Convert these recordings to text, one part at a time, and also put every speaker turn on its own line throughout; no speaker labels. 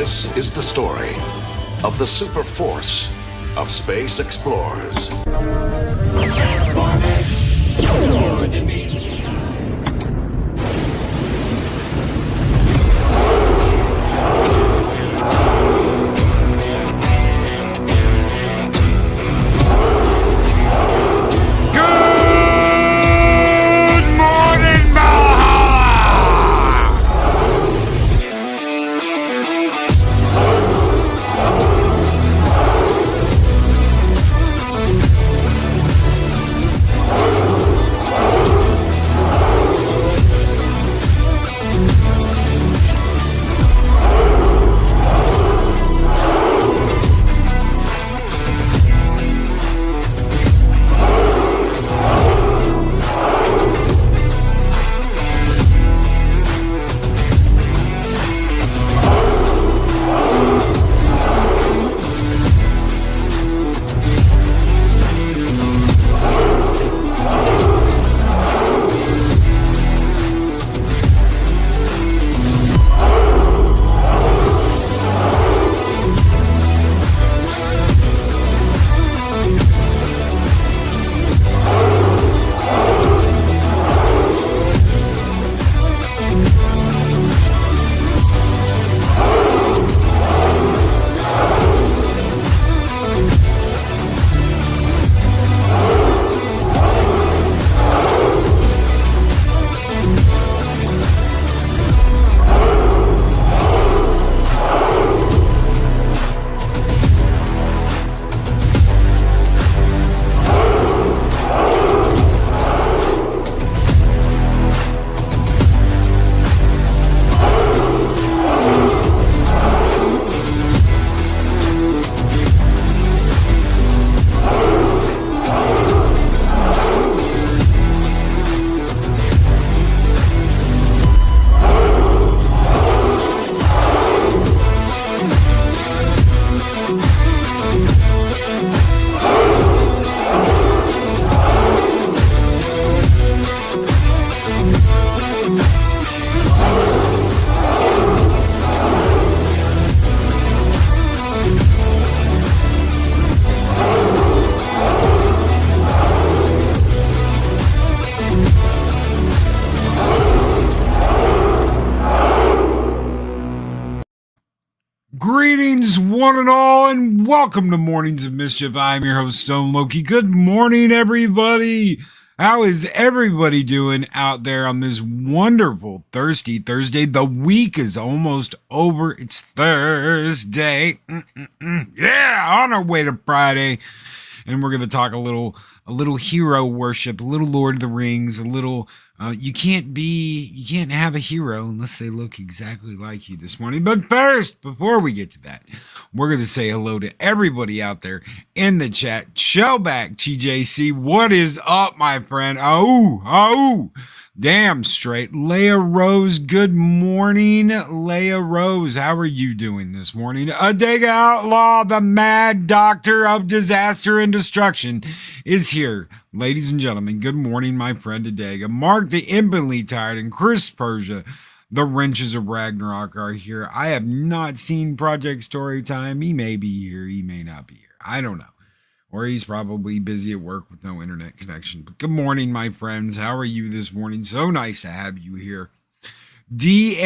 This is the story of the super force of space explorers.
Greetings, one and all, and welcome to Mornings of Mischief. I'm your host, Stone Loki. Good morning, everybody. How is everybody doing out there on this wonderful thirsty Thursday? The week is almost over. It's Thursday. Yeah, on our way to Friday. And we're going to talk a little hero worship, a little Lord of the Rings, a little, you can't have a hero unless they look exactly like you this morning. But first, before we get to that, we're going to say hello to everybody out there in the chat. Shellback TJC, what is up, my friend? Oh, damn straight. Leia Rose, good morning. Leia Rose, how are you doing this morning? Adega Outlaw, the mad doctor of disaster and destruction, is here. Ladies and gentlemen, good morning, my friend Adega. Mark the Infinitely Tired and Chris Persia, the Wrenches of Ragnarok, are here. I have not seen Project Storytime. He may be here, he may not be here. I don't know. Or he's probably busy at work with no internet connection. But good morning, my friends. How are you this morning? So nice to have you here. D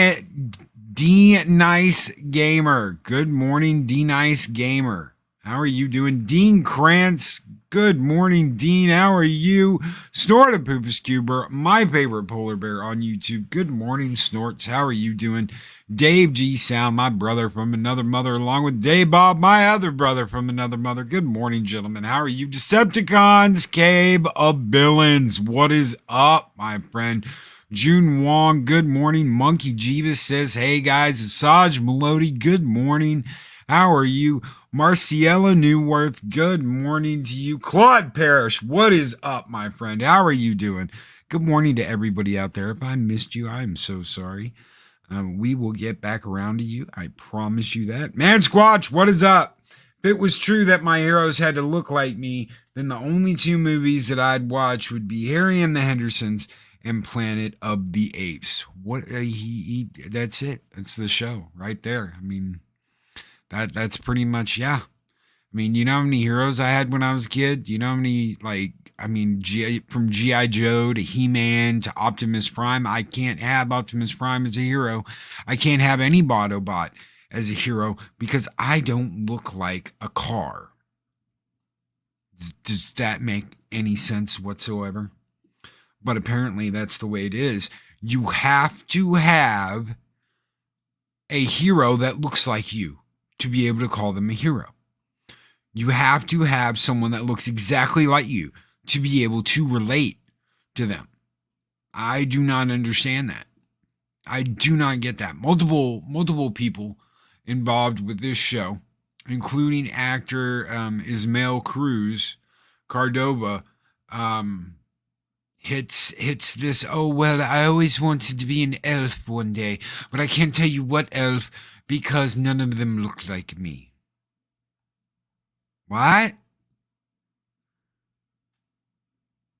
Nice Gamer. Good morning, D Nice Gamer. How are you doing? Dean Krantz. Good morning, Dean. How are you? Snort a Poopus Cuber, my favorite polar bear on YouTube. Good morning, Snorts. How are you doing? Dave G Sound, my brother from another mother, along with Dave Bob, my other brother from another mother. Good morning, gentlemen. How are you? Decepticons, Cabe of Villains. What is up, my friend? June Wong, good morning. Monkey Jeeves says, hey guys, Asajj Melody, good morning. How are you? Marciella Newworth, good morning to you. Claude Parrish, what is up, my friend? How are you doing? Good morning to everybody out there. If I missed you, I'm so sorry. We will get back around to you. I promise you that. Man Squatch, what is up? If it was true that my heroes had to look like me, then the only two movies that I'd watch would be Harry and the Hendersons and Planet of the Apes. What that's it. That's the show right there. I mean, That's pretty much, yeah. I mean, you know how many heroes I had when I was a kid? You know how many, like, I mean, from G.I. Joe to He-Man to Optimus Prime? I can't have Optimus Prime as a hero. I can't have any Autobot as a hero because I don't look like a car. Does that make any sense whatsoever? But apparently that's the way it is. You have to have a hero that looks like you to be able to call them a hero. You have to have someone that looks exactly like you to be able to relate to them. I do not understand that. I do not get that. Multiple people involved with this show, including actor Ismael Cruz Cardova, hits this. Oh well, I always wanted to be an elf one day, but I can't tell you what elf because none of them look like me. What?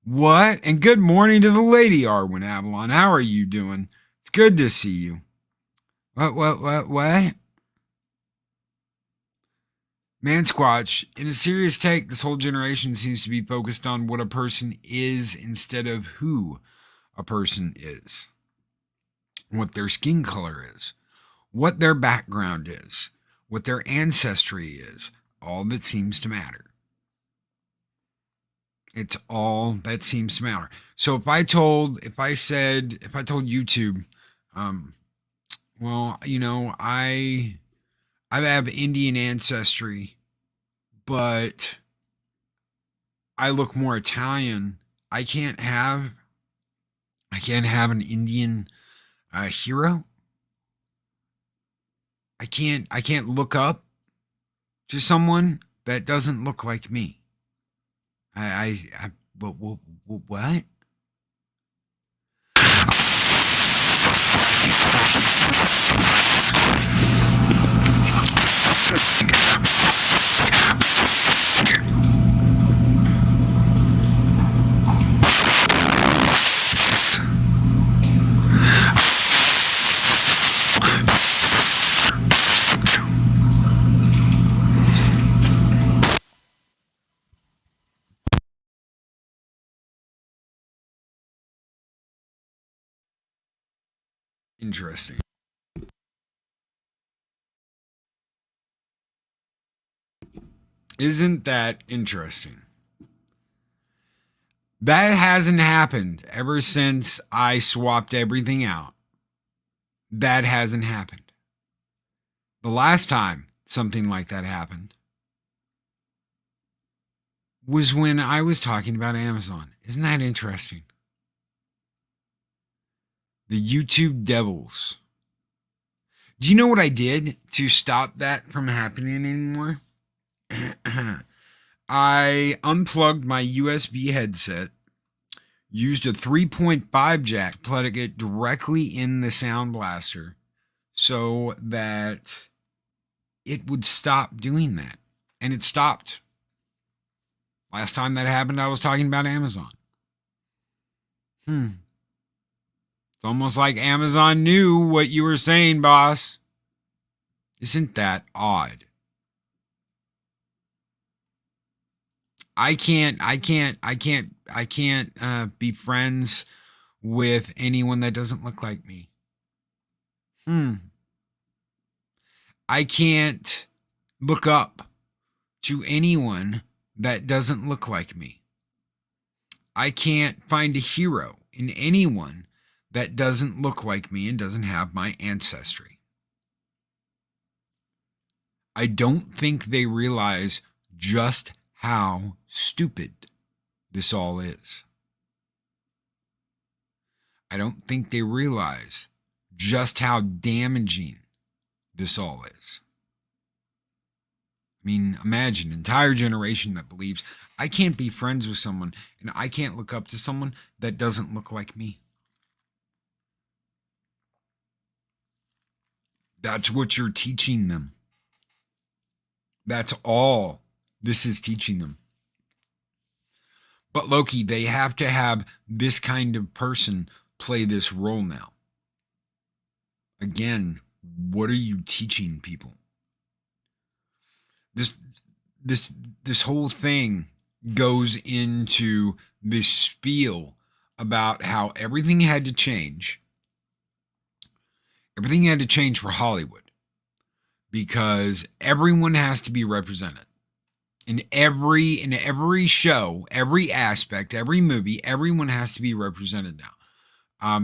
What? And good morning to the lady, Arwen Avalon. How are you doing? It's good to see you. What? Mansquatch, in a serious take, this whole generation seems to be focused on what a person is instead of who a person is. What their skin color is. What their background is. What their ancestry is. All that seems to matter. It's all that seems to matter. So if I told YouTube, well, you know, I have Indian ancestry, but I look more Italian. I can't have an Indian hero. I can't look up to someone that doesn't look like me. What? Interesting. Isn't that interesting? That hasn't happened ever since I swapped everything out. That hasn't happened. The last time something like that happened was when I was talking about Amazon. Isn't that interesting? The YouTube devils. Do you know what I did to stop that from happening anymore? I unplugged my USB headset, used a 3.5 jack, plugged it directly in the sound blaster so that it would stop doing that. And it stopped. Last time that happened, I was talking about Amazon. It's almost like Amazon knew what you were saying, boss. Isn't that odd? I can't be friends with anyone that doesn't look like me. I can't look up to anyone that doesn't look like me. I can't find a hero in anyone that doesn't look like me and doesn't have my ancestry. I don't think they realize just how stupid this all is. I don't think they realize just how damaging this all is. I mean, imagine an entire generation that believes I can't be friends with someone and I can't look up to someone that doesn't look like me. That's what you're teaching them. That's all this is teaching them. But Loki, they have to have this kind of person play this role now. Again, what are you teaching people? this this whole thing goes into this spiel about how everything had to change. Everything had to change for Hollywood because everyone has to be represented. In every show, every aspect, every movie, everyone has to be represented now.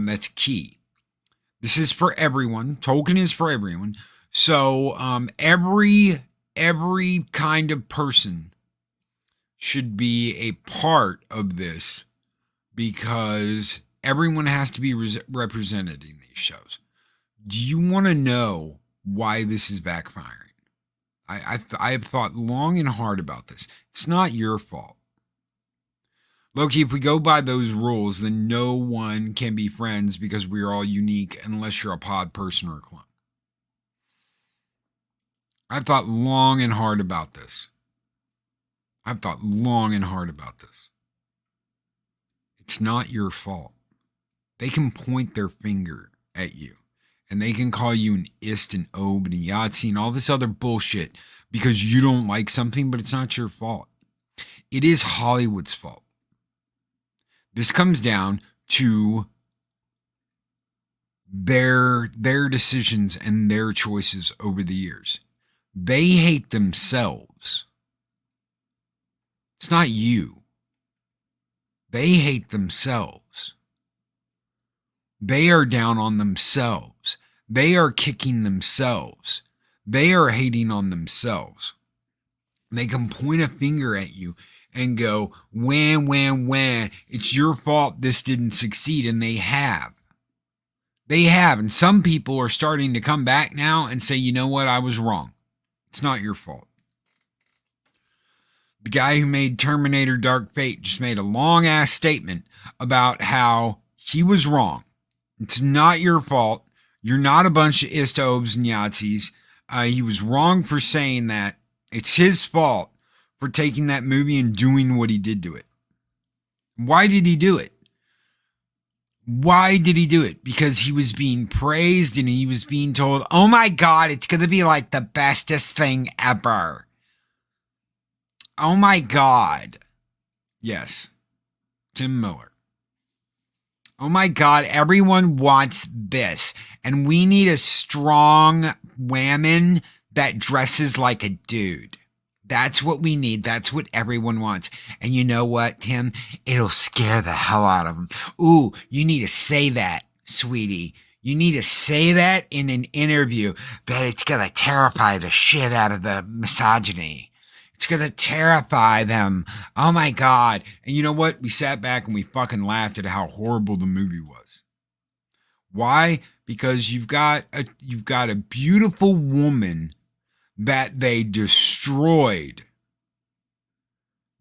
That's key. This is for everyone. Tolkien is for everyone. So every kind of person should be a part of this because everyone has to be represented in these shows. Do you want to know why this is backfiring? I have thought long and hard about this. It's not your fault. Loki, if we go by those rules, then no one can be friends because we are all unique unless you're a pod person or a clone. I've thought long and hard about this. It's not your fault. They can point their finger at you. And they can call you an ist, an ob, and a Yahtzee, and all this other bullshit because you don't like something, but it's not your fault. It is Hollywood's fault. This comes down to their decisions and their choices over the years. They hate themselves. It's not you. They hate themselves. They are down on themselves. They are kicking themselves. They are hating on themselves. They can point a finger at you and go, wham, it's your fault this didn't succeed. And they have. And some people are starting to come back now and say, you know what, I was wrong. It's not your fault. The guy who made Terminator Dark Fate just made a long ass statement about how he was wrong. It's not your fault. You're not a bunch of istobes and Yahtzees. He was wrong for saying that. It's his fault for taking that movie and doing what he did to it. Why did he do it? Because he was being praised and he was being told, oh my God, it's going to be like the bestest thing ever. Oh my God. Yes. Tim Miller. Oh my God, everyone wants this. And we need a strong woman that dresses like a dude. That's what we need. That's what everyone wants. And you know what, Tim? It'll scare the hell out of them. Ooh, you need to say that, sweetie. You need to say that in an interview. But it's going to terrify the shit out of the misogyny. It's going to terrify them. Oh my God. And you know what? We sat back and we fucking laughed at how horrible the movie was. Why? Because you've got a beautiful woman that they destroyed.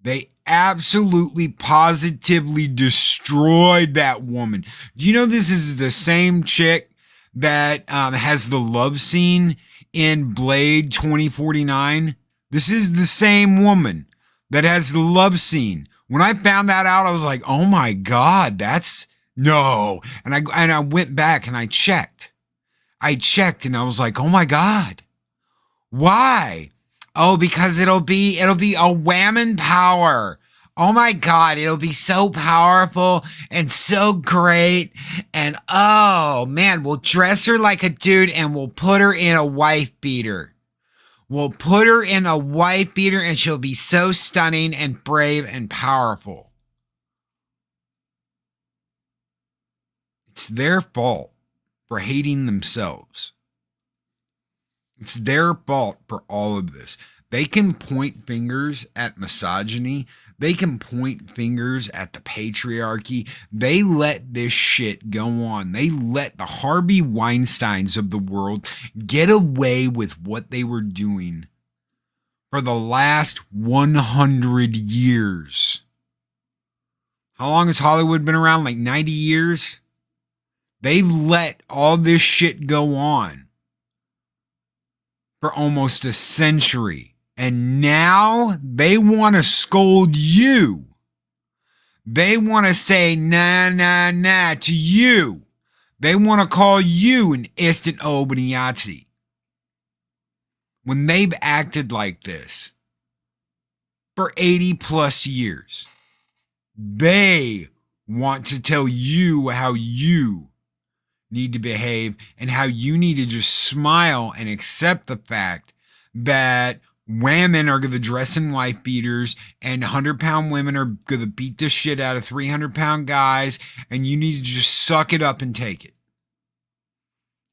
They absolutely positively destroyed that woman. Do you know this is the same chick that has the love scene in Blade 2049? This is the same woman that has the love scene. When I found that out, I was like, oh my God, that's no. And I went back and I checked. And I was like, oh my God. Why? Oh, because it'll be a whammon power. Oh my God, it'll be so powerful and so great. And oh man, we'll dress her like a dude and we'll put her in a wife beater. We'll put her in a wife beater and she'll be so stunning and brave and powerful. It's their fault for hating themselves. It's their fault for all of this. They can point fingers at misogyny. They can point fingers at the patriarchy. They let this shit go on. They let the Harvey Weinsteins of the world get away with what they were doing for the last 100 years. How long has Hollywood been around? Like 90 years? They've let all this shit go on for almost a century. And now they want to scold you. They want to say nah to you. They want to call you an instant ob and Yahtzee. when they've acted like this for 80 plus years, they want to tell you how you need to behave and how you need to just smile and accept the fact that women are going to dress in wife beaters and 100-pound women are going to beat the shit out of 300-pound guys, and you need to just suck it up and take it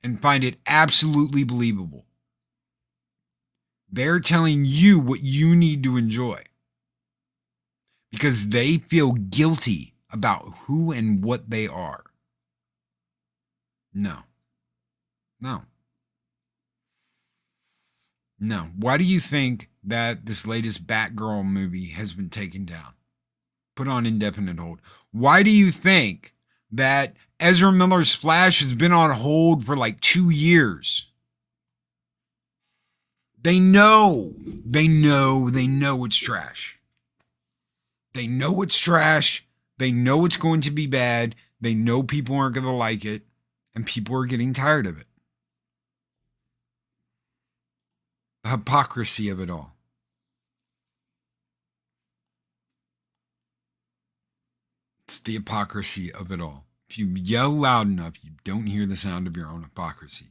and find it absolutely believable. They're telling you what you need to enjoy because they feel guilty about who and what they are. No. Why do you think that this latest Batgirl movie has been taken down? Put on indefinite hold. Why do you think that Ezra Miller's Flash has been on hold for like 2 years? They know it's trash. They know it's trash. They know it's going to be bad. They know people aren't going to like it. And people are getting tired of it. The hypocrisy of it all. It's the hypocrisy of it all. If you yell loud enough, you don't hear the sound of your own hypocrisy.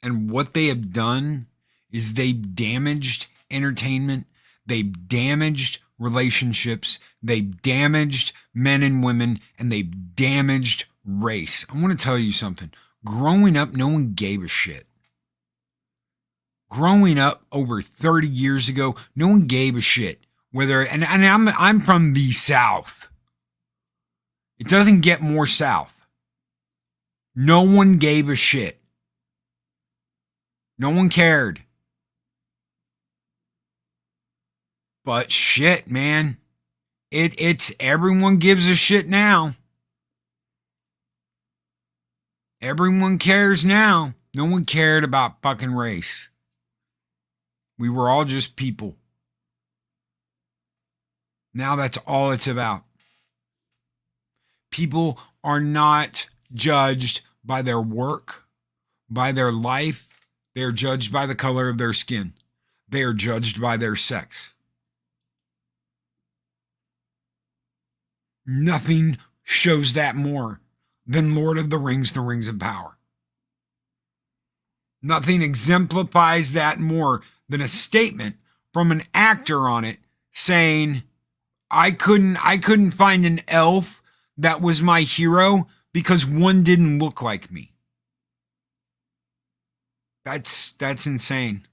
And what they have done is they've damaged entertainment. They've damaged relationships. They've damaged men and women. And they've damaged race. I want to tell you something. Growing up, no one gave a shit. Growing up over 30 years ago, no one gave a shit. Whether and I'm from the South. It doesn't get more South. No one gave a shit. No one cared. But shit, man. It's everyone gives a shit now. Everyone cares now. No one cared about fucking race. We were all just people. Now that's all it's about. People are not judged by their work, by their life. They are judged by the color of their skin. They are judged by their sex. Nothing shows that more than Lord of the Rings of Power. Nothing exemplifies that more than a statement from an actor on it saying, I couldn't find an elf that was my hero because one didn't look like me. That's insane.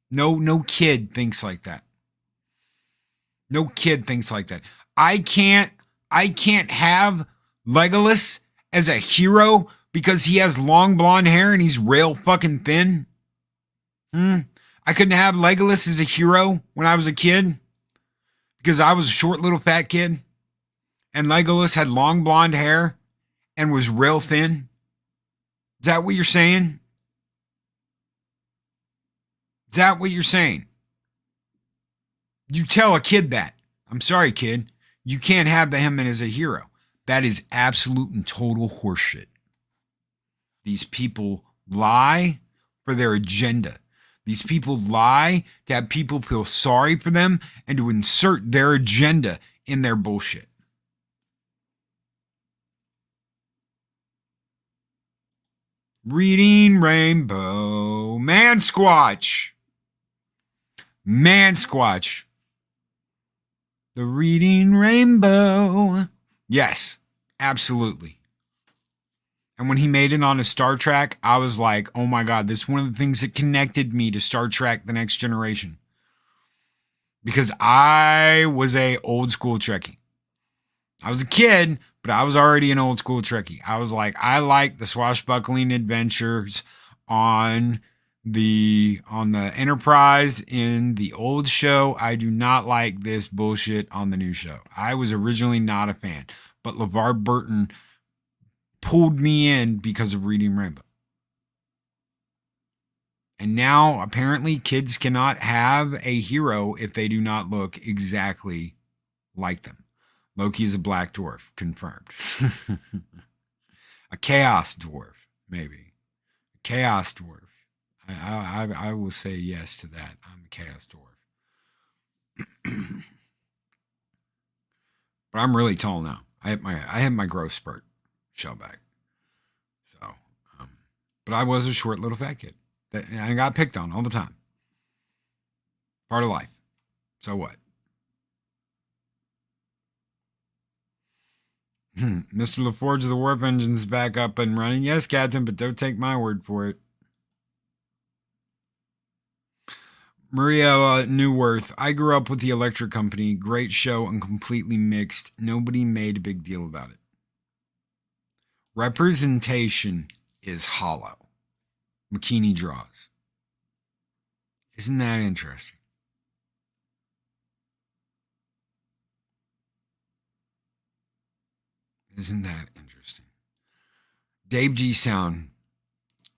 No kid thinks like that. No kid thinks like that. I can't have Legolas as a hero because he has long blonde hair and he's real fucking thin. I couldn't have Legolas as a hero when I was a kid because I was a short little fat kid and Legolas had long blonde hair and was real thin. Is that what you're saying? Is that what you're saying? You tell a kid that. I'm sorry, kid. You can't have him as a hero. That is absolute and total horseshit. These people lie for their agenda. These people lie to have people feel sorry for them and to insert their agenda in their bullshit. Reading Rainbow. Man Squatch. The Reading Rainbow. Yes, absolutely. And when he made it on a Star Trek, I was like, oh my God, this is one of the things that connected me to Star Trek The Next Generation. Because I was a old school Trekkie. I was a kid, but I was already an old school Trekkie. I was like, I like the swashbuckling adventures on the Enterprise in the old show. I do not like this bullshit on the new show. I was originally not a fan, but LeVar Burton pulled me in because of Reading Rainbow. And now apparently kids cannot have a hero if they do not look exactly like them. Loki is a black dwarf, confirmed. A chaos dwarf, maybe. A chaos dwarf. I will say yes to that. I'm a chaos dwarf. But I'm really tall now. I have my growth spurt, shellback. So, but I was a short little fat kid. And I got picked on all the time. Part of life. So what? Mr. LaForge of the Warp Engine's back up and running. Yes, Captain, but don't take my word for it. Maria Newworth. I grew up with the Electric Company. Great show and completely mixed. Nobody made a big deal about it. Representation is hollow. McKinney draws. Isn't that interesting? Isn't that interesting? Dave G. Sound.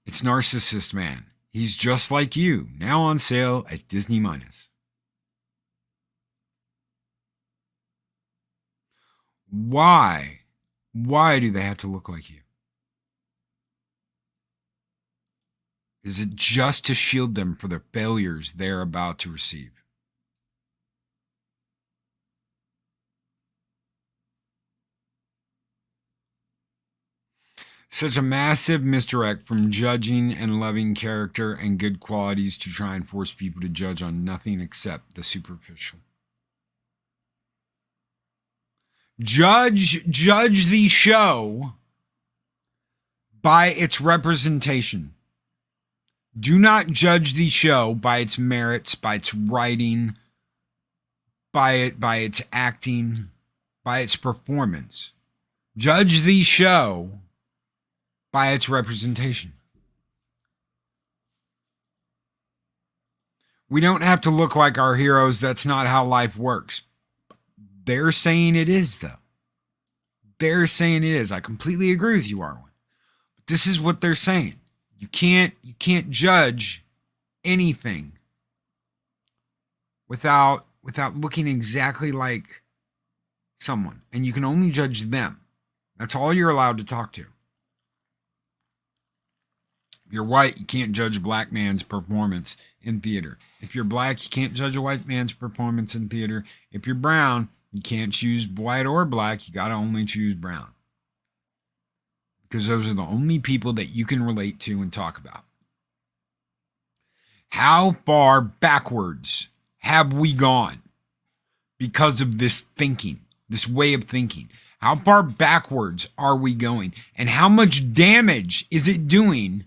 It's Narcissist Man. He's just like you. Now on sale at Disney Minus. Why? Why do they have to look like you? Is it just to shield them for the failures they're about to receive? Such a massive misdirect from judging and loving character and good qualities to try and force people to judge on nothing except the superficial. Judge the show by its representation. Do not judge the show by its merits, by its writing, by its acting, by its performance. Judge the show by its representation. We don't have to look like our heroes. That's not how life works. They're saying it is, though. They're saying it is. I completely agree with you, Arwen. But this is what they're saying. You can't judge anything without looking exactly like someone. And you can only judge them. That's all you're allowed to talk to. If you're white, you can't judge a black man's performance in theater. If you're black, you can't judge a white man's performance in theater. If you're brown, you can't choose white or black. You got to only choose brown. Because those are the only people that you can relate to and talk about. How far backwards have we gone because of this thinking, this way of thinking? How far backwards are we going? And how much damage is it doing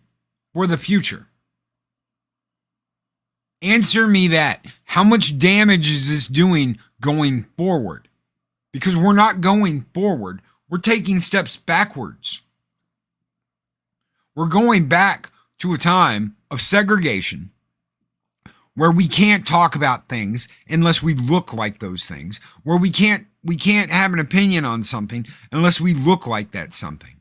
for the future? Answer me that. How much damage is this doing going forward? Because we're not going forward. We're taking steps backwards. We're going back to a time of segregation where we can't talk about things unless we look like those things, where we can't have an opinion on something unless we look like that something,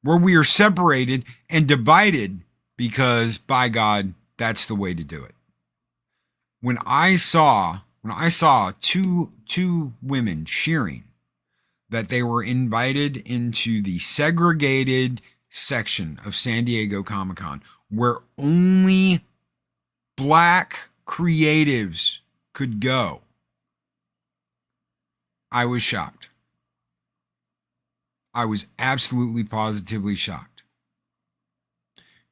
where we are separated and divided because, by God, that's the way to do it. When I saw two women cheering that they were invited into the segregated section of San Diego Comic-Con where only black creatives could go, I was shocked. I was absolutely positively shocked.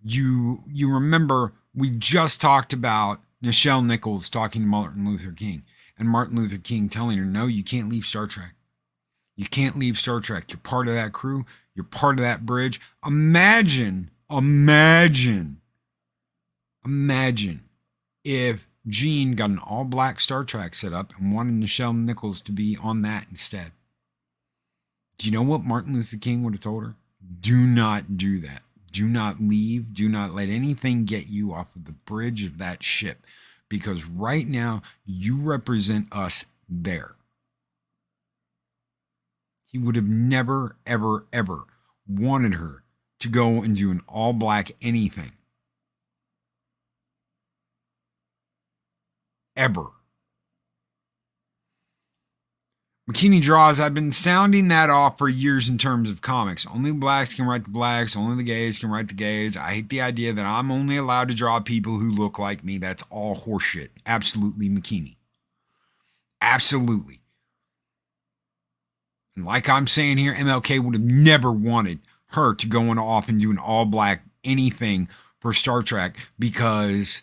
You remember we just talked about Nichelle Nichols talking to Martin Luther King, and Martin Luther King telling her, no, you can't leave Star Trek. You can't leave Star Trek. You're part of that crew. You're part of that bridge. Imagine if Gene got an all-black Star Trek set up and wanted Nichelle Nichols to be on that instead. Do you know what Martin Luther King would have told her? Do not do that. Do not leave. Do not let anything get you off of the bridge of that ship. Because right now, you represent us there. He would have never, ever, ever wanted her to go and do an all-black anything. Ever. McKinney draws, I've been sounding that off for years in terms of comics. Only blacks can write the blacks. Only the gays can write the gays. I hate the idea that I'm only allowed to draw people who look like me. That's all horseshit. Absolutely, McKinney. Absolutely. And like I'm saying here, MLK would have never wanted her to go off and do an all-black anything for Star Trek because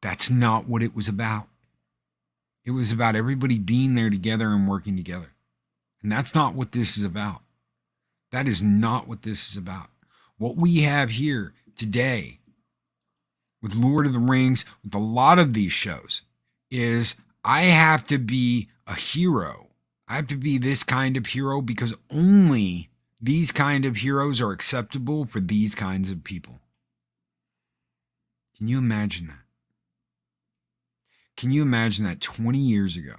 that's not what it was about. It was about everybody being there together and working together. And that's not what this is about. That is not what this is about. What we have here today with Lord of the Rings, with a lot of these shows, is I have to be a hero. I have to be this kind of hero because only these kind of heroes are acceptable for these kinds of people. Can you imagine that? Can you imagine that 20 years ago,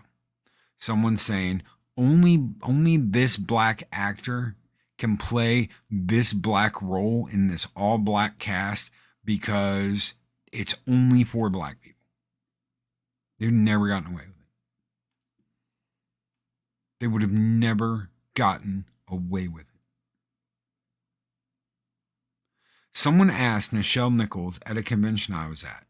someone saying only this black actor can play this black role in this all black cast because it's only for black people? They've never gotten away with it. They would have never gotten away with it. Someone asked Nichelle Nichols at a convention I was at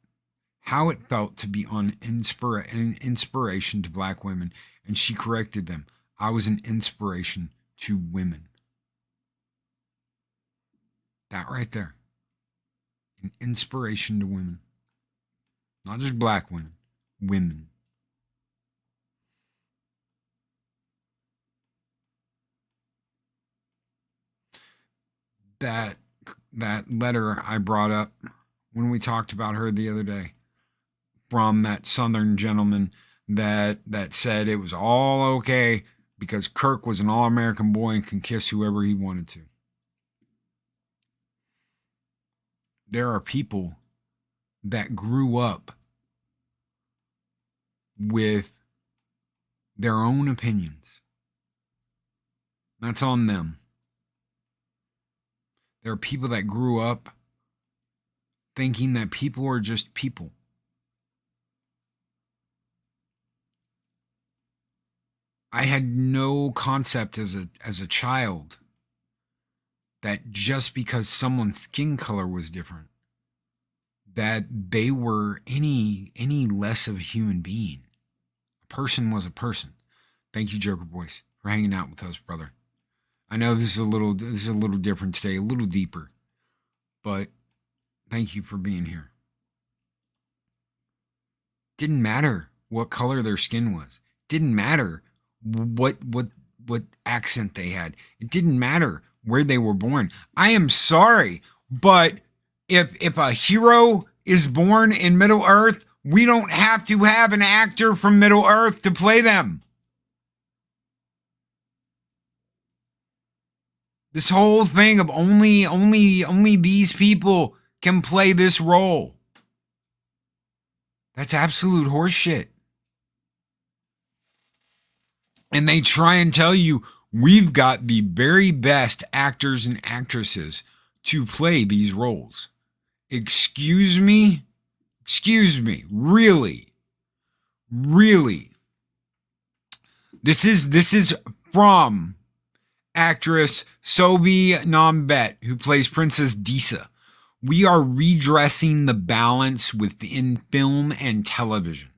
how it felt to be an inspiration to black women, and she corrected them. I was an inspiration to women. That right there. An inspiration to women. Not just black women, women. That letter I brought up when we talked about her the other day, from that Southern gentleman that said it was all okay because Kirk was an all-American boy and can kiss whoever he wanted to. There are people that grew up with their own opinions. That's on them. There are people that grew up thinking that people are just people. I had no concept as a child that just because someone's skin color was different, that they were any less of a human being. A person was a person. Thank you, Joker Boys, for hanging out with us, brother. I know this is a little different today, a little deeper, but thank you for being here. Didn't matter what color their skin was. Didn't matter what accent they had. It didn't matter where they were born. I am sorry, but if a hero is born in Middle Earth, we don't have to have an actor from Middle Earth to play them. This whole thing of only these people can play this role. That's absolute horseshit. And they try and tell you we've got the very best actors and actresses to play these roles. Excuse me, really. This is from actress Sobi Nambet, who plays Princess Disa. We are redressing the balance within film and television.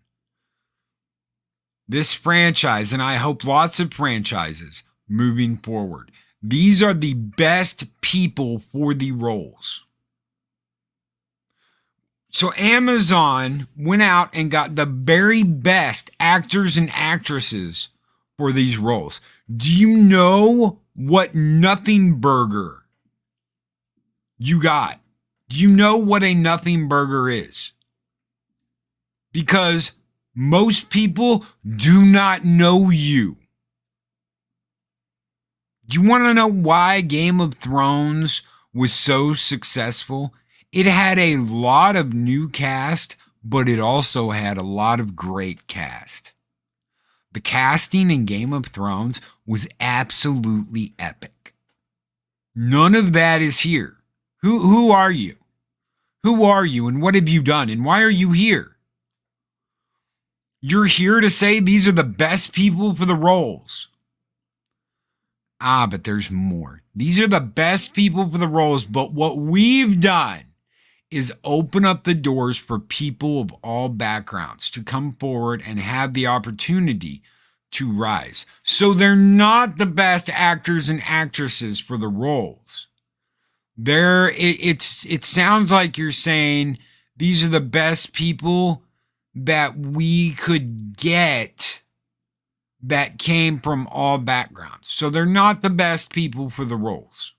This franchise, and I hope lots of franchises moving forward, these are the best people for the roles. So Amazon went out and got the very best actors and actresses for these roles. Do you know what nothing burger you got? Do you know what a nothing burger is? Because most people do not know you. Do you want to know why Game of Thrones was so successful? It had a lot of new cast, but it also had a lot of great cast. The casting in Game of Thrones was absolutely epic. None of that is here. Who are you? Who are you and what have you done and why are you here? You're here to say these are the best people for the roles. But there's more. These are the best people for the roles, but what we've done is open up the doors for people of all backgrounds to come forward and have the opportunity to rise. So they're not the best actors and actresses for the roles. It sounds like you're saying these are the best people that we could get that came from all backgrounds. So they're not the best people for the roles.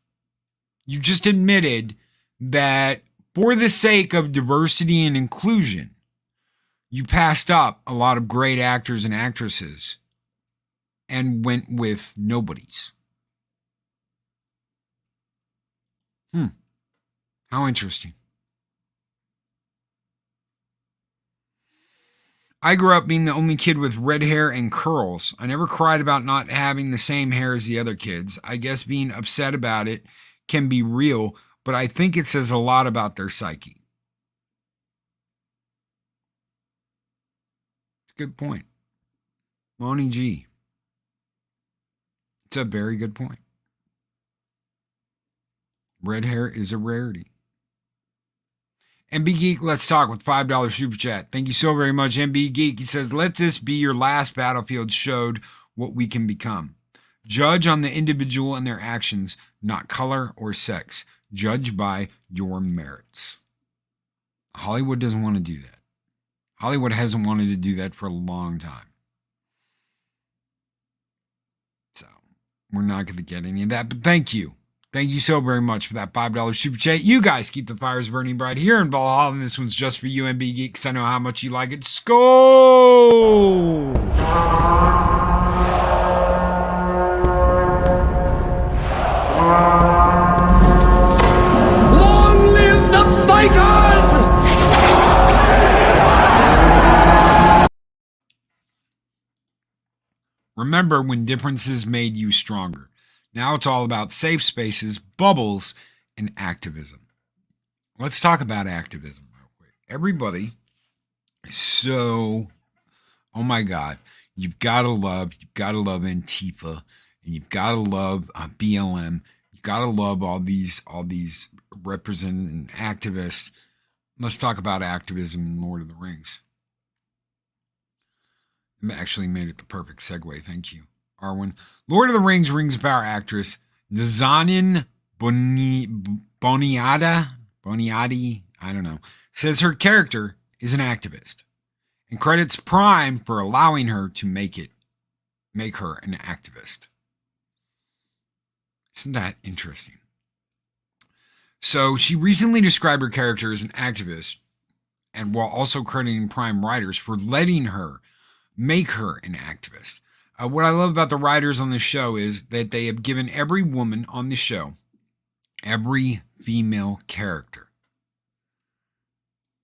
You just admitted that for the sake of diversity and inclusion, you passed up a lot of great actors and actresses and went with nobodies. How interesting. I grew up being the only kid with red hair and curls. I never cried about not having the same hair as the other kids. I guess being upset about it can be real, but I think it says a lot about their psyche. Good point. Lonnie G. It's a very good point. Red hair is a rarity. MB Geek, let's talk with $5 super chat. Thank you so very much, MB Geek. He says, let this be your last battlefield showed what we can become. Judge on the individual and their actions, not color or sex. Judge by your merits. Hollywood doesn't want to do that. Hollywood hasn't wanted to do that for a long time. So we're not going to get any of that, but thank you. Thank you so very much for that $5 super chat. You guys keep the fires burning bright here in Valhalla, and this one's just for you, MB Geeks. I know how much you like it. Skull!
Long live the fighters!
Remember when differences made you stronger. Now it's all about safe spaces, bubbles, and activism. Let's talk about activism real quick. Everybody is so, oh my God, you've got to love Antifa, and you've got to love BLM. You've got to love all these representing activists. Let's talk about activism in Lord of the Rings. I actually made it the perfect segue. Thank you, Arwen. Lord of the Rings Rings of Power actress Nazanin Boniadi, I don't know, says her character is an activist and credits Prime for allowing her to make her an activist. Isn't that interesting? So she recently described her character as an activist, and while also crediting Prime writers for letting her make her an activist. What I love about the writers on the show is that they have given every woman on the show, every female character.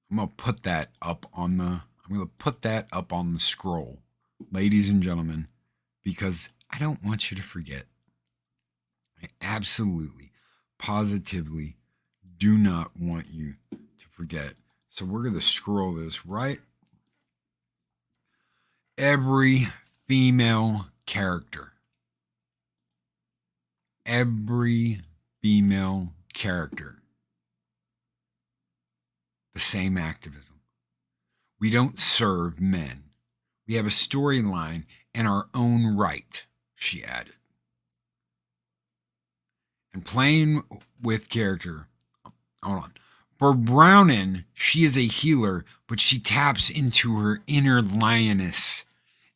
I'm going to put that up on the scroll, ladies and gentlemen, because I don't want you to forget. I absolutely, positively do not want you to forget. So we're going to scroll this right. Every female character. Every female character. The same activism. We don't serve men. We have a storyline in our own right, she added. And playing with character. Hold on. For Brownin, she is a healer, but she taps into her inner lioness.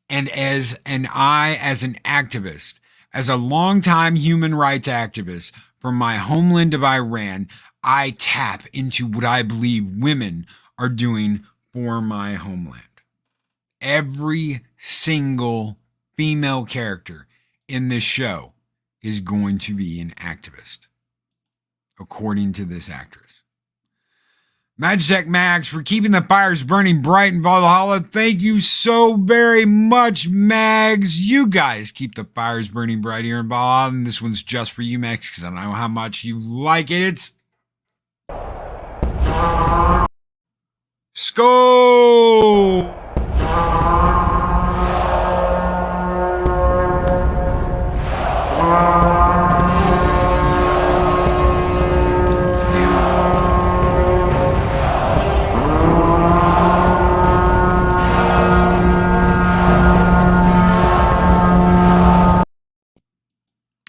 And as an activist, as a longtime human rights activist from my homeland of Iran, I tap into what I believe women are doing for my homeland. Every single female character in this show is going to be an activist, according to this actress. Magitech Mags for keeping the fires burning bright in Valhalla. Thank you so very much, Mags. You guys keep the fires burning bright here in Valhalla. And this one's just for you, Mags, because I know how much you like it. It's Skull!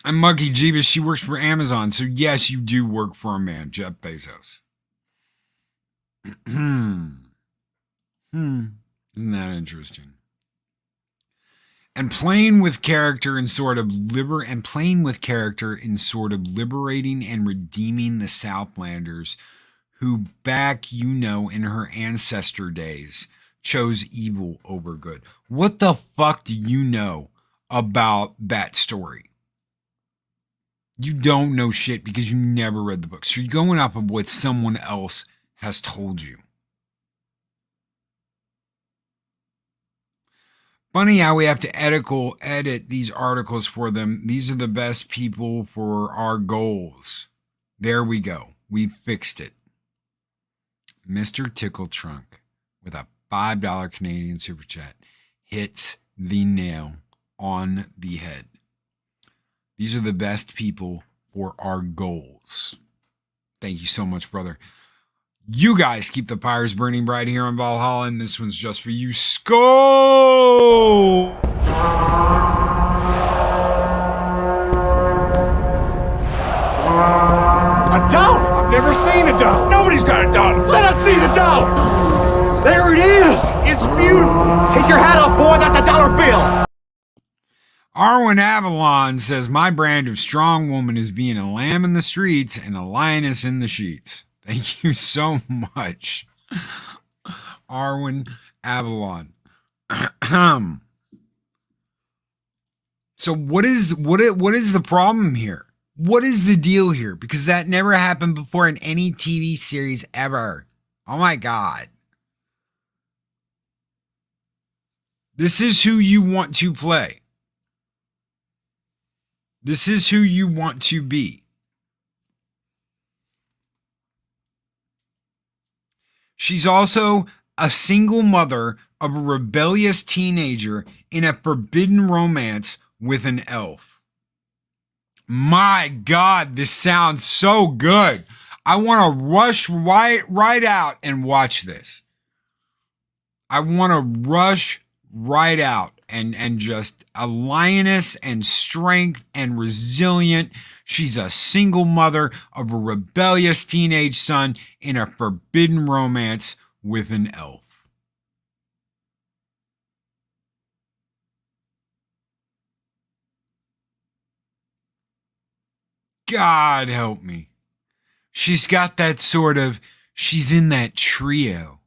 And Monkey Jeebus, she works for Amazon. So yes, you do work for a man, Jeff Bezos. Isn't that interesting? And playing with character in sort of liberating and redeeming the Southlanders who back, in her ancestor days chose evil over good. What the fuck do you know about that story? You don't know shit because you never read the books. You're going off of what someone else has told you. Funny how we have to edit these articles for them. These are the best people for our goals. There we go. We fixed it. Mr. Tickle Trunk with a $5 Canadian Super Chat hits the nail on the head. These are the best people for our goals. Thank you so much, brother. You guys keep the fires burning bright here on Valhalla, and this one's just for you. Skull!
A dollar? I've never seen a dollar. Nobody's got a dollar. Let us see the dollar. There it is. It's beautiful. Take your hat off, boy. That's a dollar bill.
Arwen Avalon says, my brand of strong woman is being a lamb in the streets and a lioness in the sheets. Thank you so much, Arwen Avalon. So what is the problem here? What is the deal here? Because that never happened before in any TV series ever. Oh my God. This is who you want to play. This is who you want to be. She's also a single mother of a rebellious teenager in a forbidden romance with an elf. My God, this sounds so good. I want to rush right out and watch this. I want to rush right out and just a lioness and strength and resilient. She's a single mother of a rebellious teenage son in a forbidden romance with an elf. God help me. She's got that she's in that trio.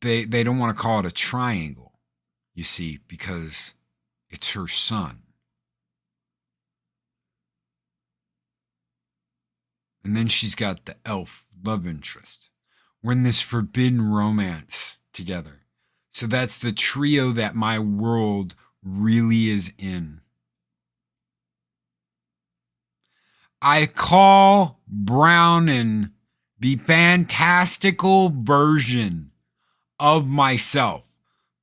They don't want to call it a triangle, you see, because it's her son. And then she's got the elf love interest. We're in this forbidden romance together. So that's the trio that my world really is in. I call Brownin the fantastical version of myself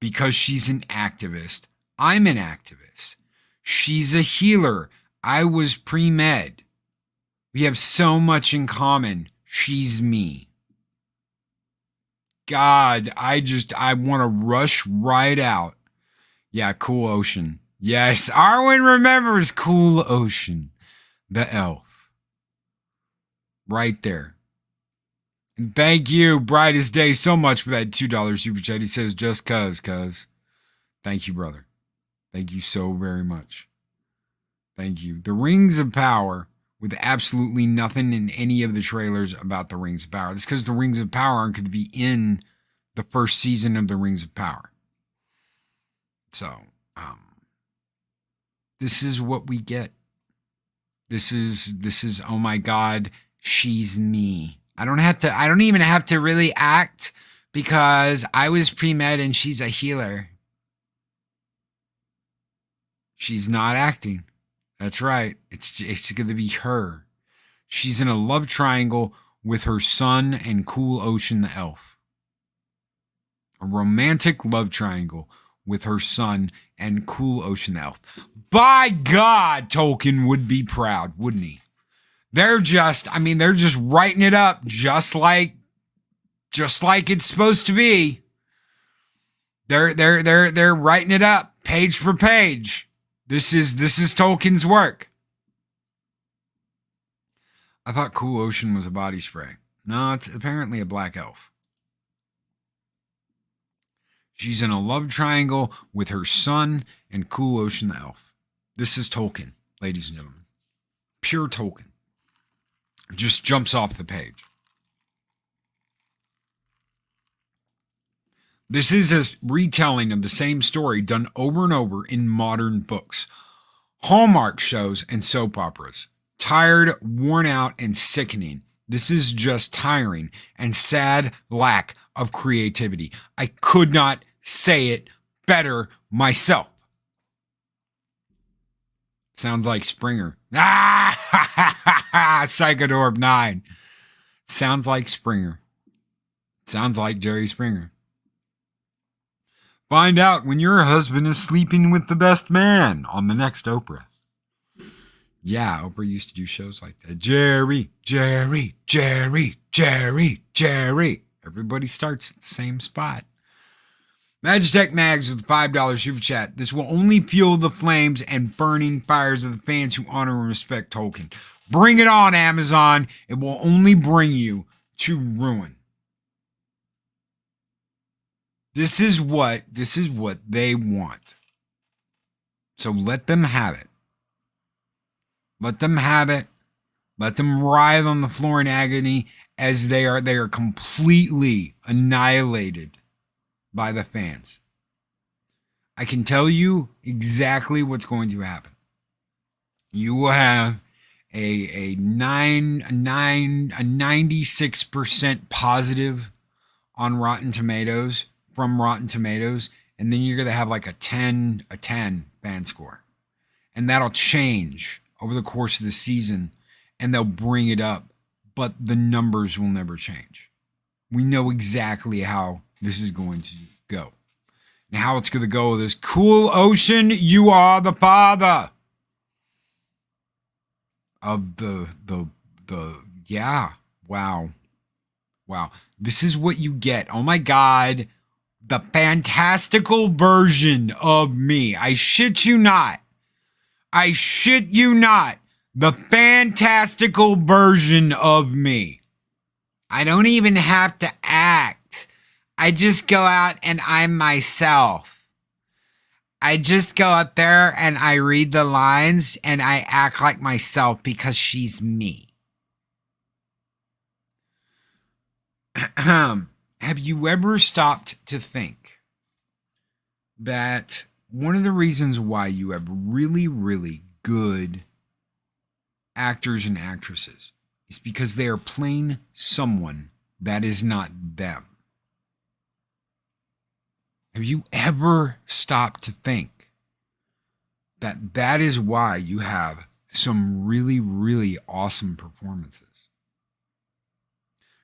because she's an activist. I'm an activist. She's a healer. I was pre-med. We have so much in common. She's me. God, I want to rush right out. Yeah, Cool Ocean. Yes, Arwen remembers Cool Ocean, the elf. Right there. And thank you, Brightest Day, so much for that $2 super chat. He says, just cuz. Thank you, brother. Thank you so very much. Thank you. The Rings of Power, with absolutely nothing in any of the trailers about the Rings of Power. That's because the Rings of Power aren't going to be in the first season of the Rings of Power. So, this is what we get. This is, oh my God, she's me. I don't even have to really act because I was pre-med and she's a healer. She's not acting. That's right. It's going to be her. She's in a love triangle with her son and Cool Ocean the elf. A romantic love triangle with her son and Cool Ocean the elf. By God, Tolkien would be proud, wouldn't he? They're just writing it up just like it's supposed to be. They're writing it up page for page. This is Tolkien's work. I thought Cool Ocean was a body spray. No, it's apparently a black elf. She's in a love triangle with her son and Cool Ocean the elf. This is Tolkien, ladies and gentlemen. Pure Tolkien. Just jumps off the page. This is a retelling of the same story done over and over in modern books, Hallmark shows, and soap operas. Tired, worn out, and sickening. This is just tiring and sad lack of creativity. I could not say it better myself. Sounds like Springer. Psychodorb 9. Sounds like Springer. Sounds like Jerry Springer. Find out when your husband is sleeping with the best man on the next Oprah. Yeah, Oprah used to do shows like that. Jerry, Jerry, Jerry, Jerry, Jerry. Everybody starts at the same spot. Magitech Mags with $5 super chat. This will only fuel the flames and burning fires of the fans who honor and respect Tolkien. Bring it on, Amazon. It will only bring you to ruin. This is what they want. So let them have it. Let them have it. Let them writhe on the floor in agony as they are completely annihilated by the fans. I can tell you exactly what's going to happen. You will have a 96% positive on Rotten Tomatoes from Rotten Tomatoes, and then you're going to have like a 10 fan score. And that'll change over the course of the season, and they'll bring it up, but the numbers will never change. We know exactly how this is going to go. And how it's going to go is Cool Ocean, you are the father of yeah. Wow. This is what you get. Oh my God. The fantastical version of me. I shit you not. The fantastical version of me. I don't even have to act. I just go out and I'm myself. I just go up there and I read the lines and I act like myself because she's me. Have you ever stopped to think that one of the reasons why you have really, really good actors and actresses is because they are playing someone that is not them? Have you ever stopped to think that that is why you have some really, really awesome performances?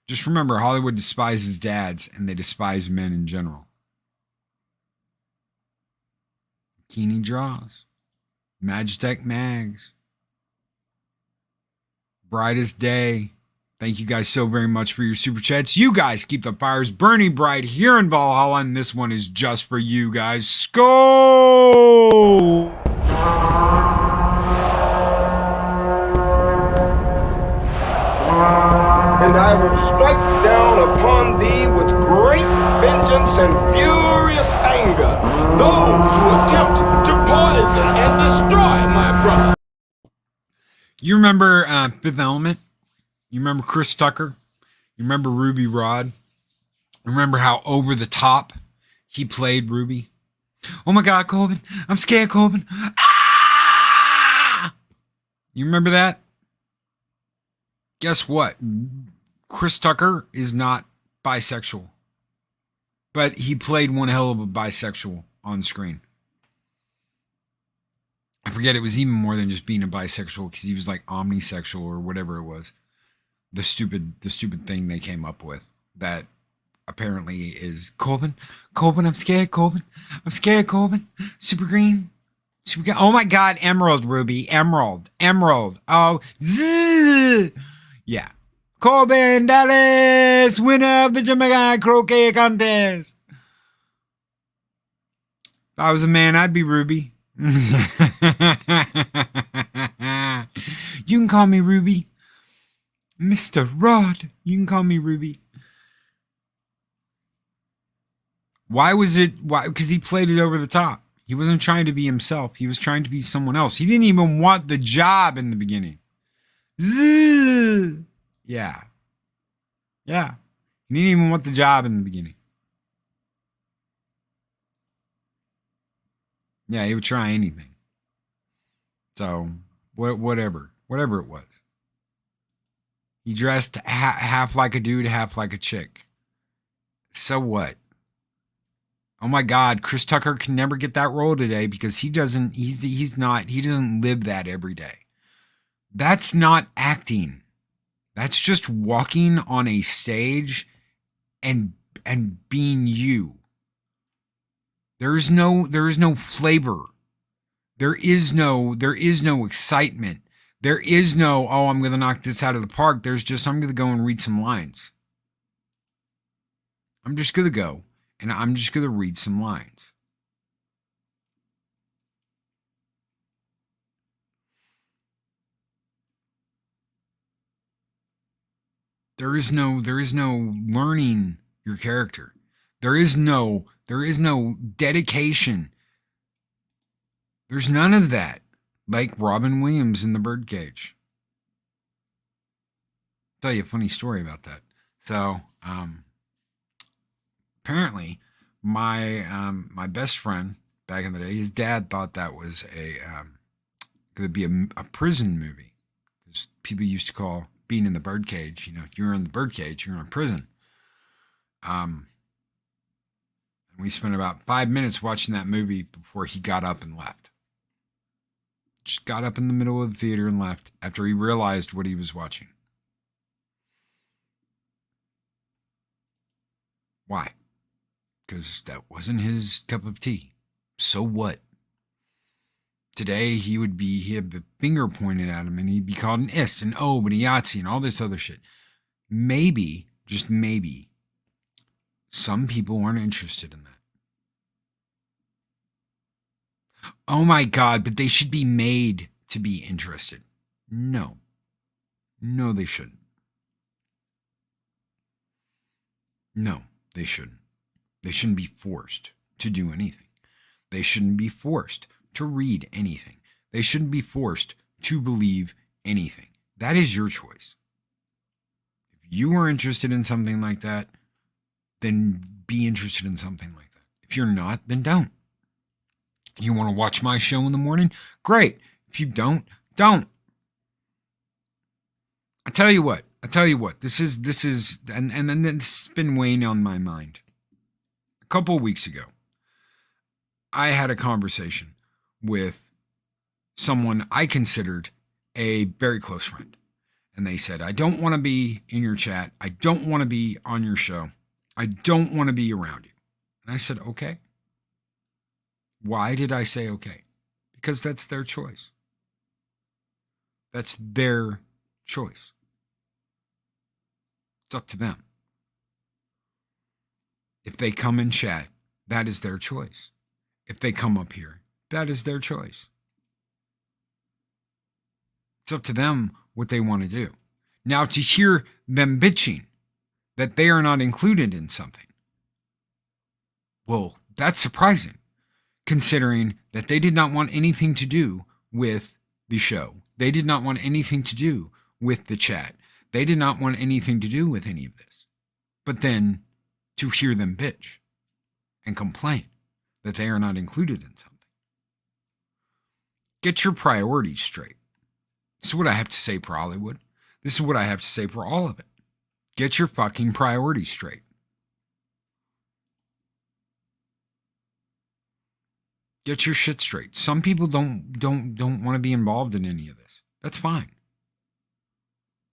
Just remember, Hollywood despises dads and they despise men in general. Bikini Draws, Magitech Mags, Brightest Day. Thank you guys so very much for your super chats. You guys keep the fires burning bright here in Valhalla, and this one is just for you guys. Skål!
And I will strike down upon thee with great vengeance and furious anger those who attempt to poison and destroy my brother.
You remember Fifth Element? You remember Chris Tucker? You remember Ruby Rod? Remember how over the top he played Ruby? Oh my God, Colvin. I'm scared, Colvin. Ah! You remember that? Guess what? Chris Tucker is not bisexual. But he played one hell of a bisexual on screen. I forget, it was even more than just being a bisexual because he was like omnisexual or whatever it was. The stupid thing they came up with that apparently is Colvin, I'm scared, Colvin. I'm scared, Colvin. Super green. Oh my God, Emerald, Ruby. Emerald. Oh, zzz. Yeah. Colvin Dallas, winner of the Jamaican croquet contest. If I was a man, I'd be Ruby. You can call me Ruby. Mr. Rod. You can call me Ruby. Why was it? Why? Because he played it over the top. He wasn't trying to be himself. He was trying to be someone else. He didn't even want the job in the beginning. Zzz. Yeah. Yeah. He didn't even want the job in the beginning. Yeah, he would try anything. So, whatever it was. He dressed half like a dude, half like a chick. So what? Oh my God, Chris Tucker can never get that role today because he doesn't live that every day. That's not acting. That's just walking on a stage and being you. There is no flavor. There is no excitement. There is no, oh, I'm going to knock this out of the park. There's just, I'm going to go and read some lines. I'm just going to go and I'm just going to read some lines. There is no learning your character. There is no dedication. There's none of that. Like Robin Williams in The Birdcage. I'll tell you a funny story about that. So, apparently, my best friend back in the day, his dad thought that was going to be a prison movie. Because people used to call being in the birdcage, if you were in the birdcage, you're in prison. And we spent about 5 minutes watching that movie before he got up and left. Just got up in the middle of the theater and left after he realized what he was watching. Why? Because that wasn't his cup of tea. So what? Today he'd have the finger pointed at him and he'd be called an ist, an ob, and a Yahtzee, and all this other shit. Maybe, just maybe, some people aren't interested in that. Oh my God, but they should be made to be interested. No. No, they shouldn't. No, they shouldn't. They shouldn't be forced to do anything. They shouldn't be forced to read anything. They shouldn't be forced to believe anything. That is your choice. If you are interested in something like that, then be interested in something like that. If you're not, then don't. You want to watch my show in the morning? Great. If you don't, don't. I tell you what. This is, and then it's been weighing on my mind. A couple of weeks ago, I had a conversation with someone I considered a very close friend. And they said, I don't want to be in your chat. I don't want to be on your show. I don't want to be around you. And I said, okay. Why did I say okay? Because that's their choice. That's their choice. It's up to them. If they come and chat, that is their choice. If they come up here, that is their choice. It's up to them what they want to do. Now, to hear them bitching that they are not included in something, well, that's surprising, considering that they did not want anything to do with the show. They did not want anything to do with the chat. They did not want anything to do with any of this. But then to hear them bitch and complain that they are not included in something. Get your priorities straight. This is what I have to say for Hollywood. This is what I have to say for all of it. Get your fucking priorities straight. Get your shit straight. Some people don't want to be involved in any of this. That's fine.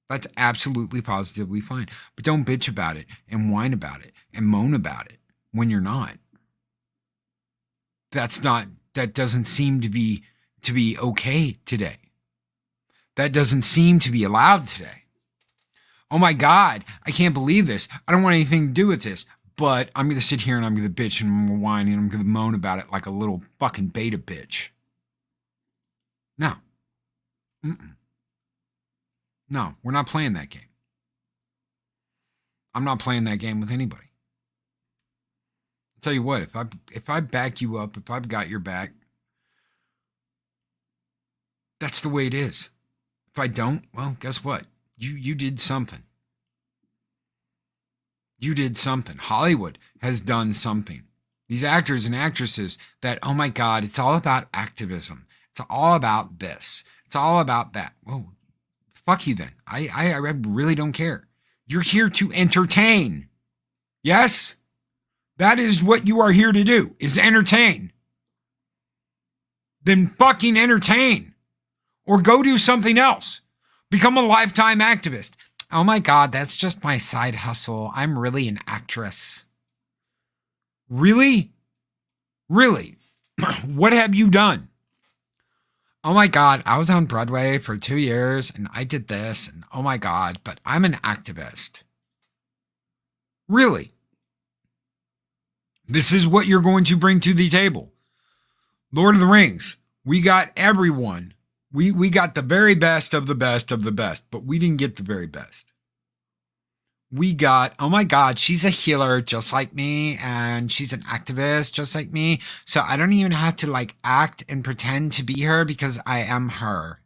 That's absolutely positively fine. But don't bitch about it and whine about it and moan about it when you're not. That doesn't seem to be okay today. That doesn't seem to be allowed today. Oh my God, I can't believe this. I don't want anything to do with this. But I'm going to sit here and I'm going to bitch and I'm going to whine and I'm going to moan about it like a little fucking beta bitch. No. No, we're not playing that game. I'm not playing that game with anybody. I'll tell you what, if I back you up, if I've got your back, that's the way it is. If I don't, well, guess what? You did something. You did something. Hollywood has done something. These actors and actresses that, oh my God, it's all about activism. It's all about this. It's all about that. Well, fuck you then. I really don't care. You're here to entertain. Yes? That is what you are here to do, is entertain. Then fucking entertain. Or go do something else. Become a lifetime activist. Oh my God, that's just my side hustle. I'm really an actress. Really? Really? What have you done? Oh my God, I was on Broadway for 2 years and I did this and oh my God, but I'm an activist. Really? This is what you're going to bring to the table. Lord of the Rings, we got everyone. We got the very best of the best of the best, but we didn't get the very best. We got, oh my God, she's a healer just like me, and she's an activist just like me. So I don't even have to like act and pretend to be her because I am her.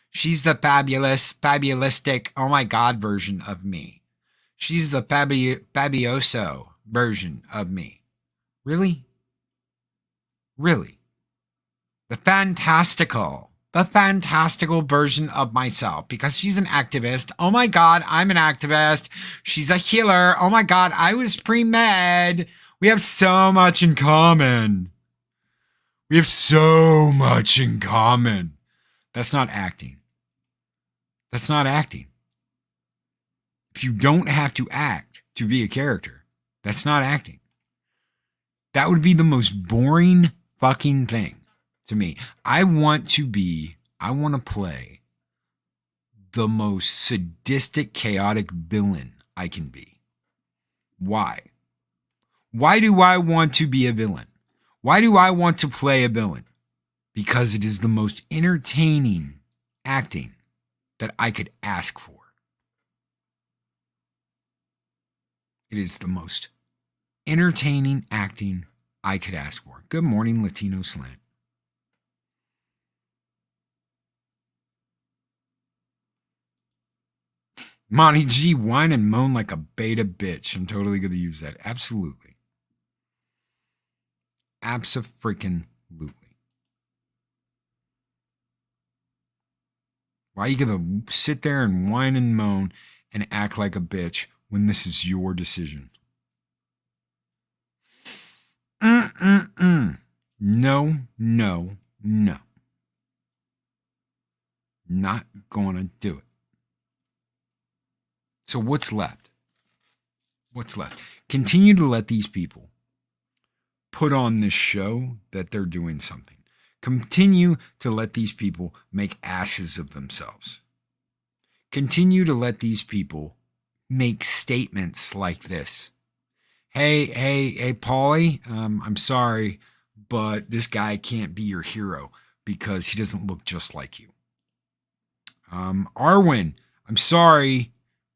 She's the fabulistic, oh my God version of me. She's the fabioso version of me. Really? Really? The fantastical version of myself, because she's an activist. Oh my God, I'm an activist. She's a healer. Oh my God, I was pre-med. We have so much in common. We have so much in common. That's not acting. That's not acting. If you don't have to act to be a character, that's not acting. That would be the most boring fucking thing. To me, I want to play the most sadistic, chaotic villain I can be. Why? Why do I want to be a villain? Why do I want to play a villain? Because it is the most entertaining acting that I could ask for. It is the most entertaining acting I could ask for. Good morning, Latino Slant. Monty G, whine and moan like a beta bitch. I'm totally going to use that. Absolutely. Abso-freaking-lutely. Why are you going to sit there and whine and moan and act like a bitch when this is your decision? No, no, no. Not going to do it. So what's left? What's left? Continue to let these people put on this show that they're doing something. Continue to let these people make asses of themselves. Continue to let these people make statements like this. Hey, Paulie, I'm sorry, but this guy can't be your hero because he doesn't look just like you. Arwen, I'm sorry.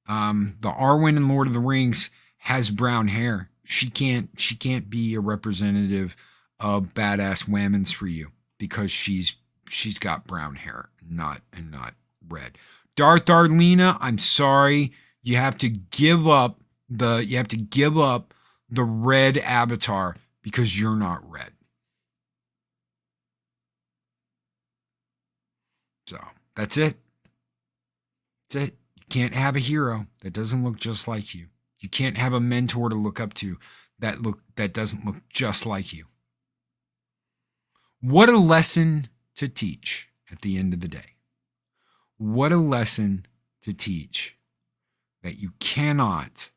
The Arwen in Lord of the Rings has brown hair. She can't be a representative of badass whammons for you because she's got brown hair, not red. Darth Arlena, I'm sorry. You have to give up the red avatar because you're not red. So that's it. That's it. Can't have a hero that doesn't look just like you. You can't have a mentor to look up to that doesn't look just like you. What a lesson to teach at the end of the day. What a lesson to teach that you cannot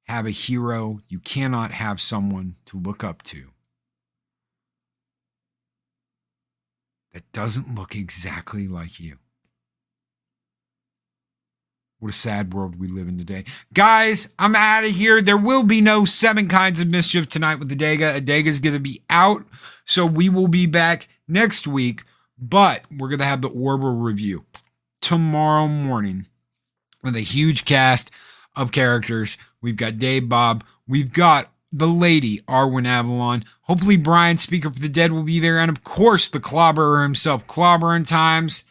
have a hero, you cannot have someone to look up to that doesn't look exactly like you. What a sad world we live in today. Guys, I'm out of here. There will be no 7 Kinds of Mischief tonight with Adega. Adega's going to be out, so we will be back next week, but we're going to have the Orville review tomorrow morning with a huge cast. of characters. We've got Dave Bob. We've got the lady, Arwen Avalon. Hopefully Brian, Speaker for the Dead, will be there. And of course, the Clobberer himself, Clobbering Times.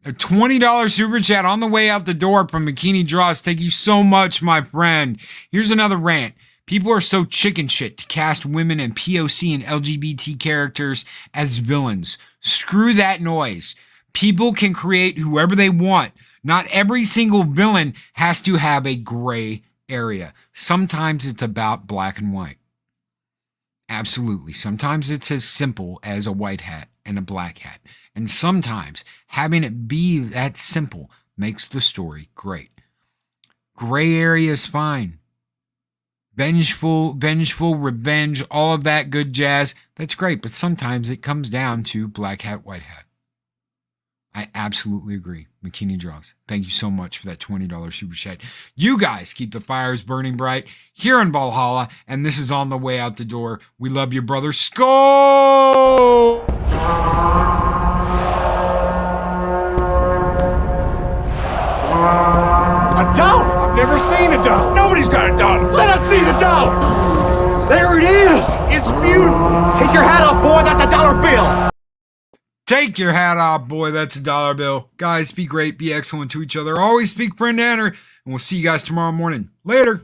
A $20 super chat on the way out the door from Bikini Draws. Thank you so much, my friend. Here's another rant. People are so chicken shit to cast women and POC and LGBT characters as villains. Screw that noise. People can create whoever they want. Not every single villain has to have a gray area. Sometimes it's about black and white. Absolutely. Sometimes it's as simple as a white hat and a black hat. And sometimes having it be that simple makes the story great. Gray area is fine. Vengeful, revenge, all of that good jazz, that's great. But sometimes it comes down to black hat, white hat. I absolutely agree. McKinney Draws. Thank you so much for that $20 super chat. You guys keep the fires burning bright here in Valhalla, and this is on the way out the door. We love you, brother. Skull!
A dollar? I've never seen a dollar. Nobody's got a dollar. Let us see the dollar. There it is. It's beautiful. Take your hat off, boy. That's a dollar bill.
Take your hat off, boy. That's a dollar bill. Guys, be great. Be excellent to each other. Always speak friend to enter. And we'll see you guys tomorrow morning. Later.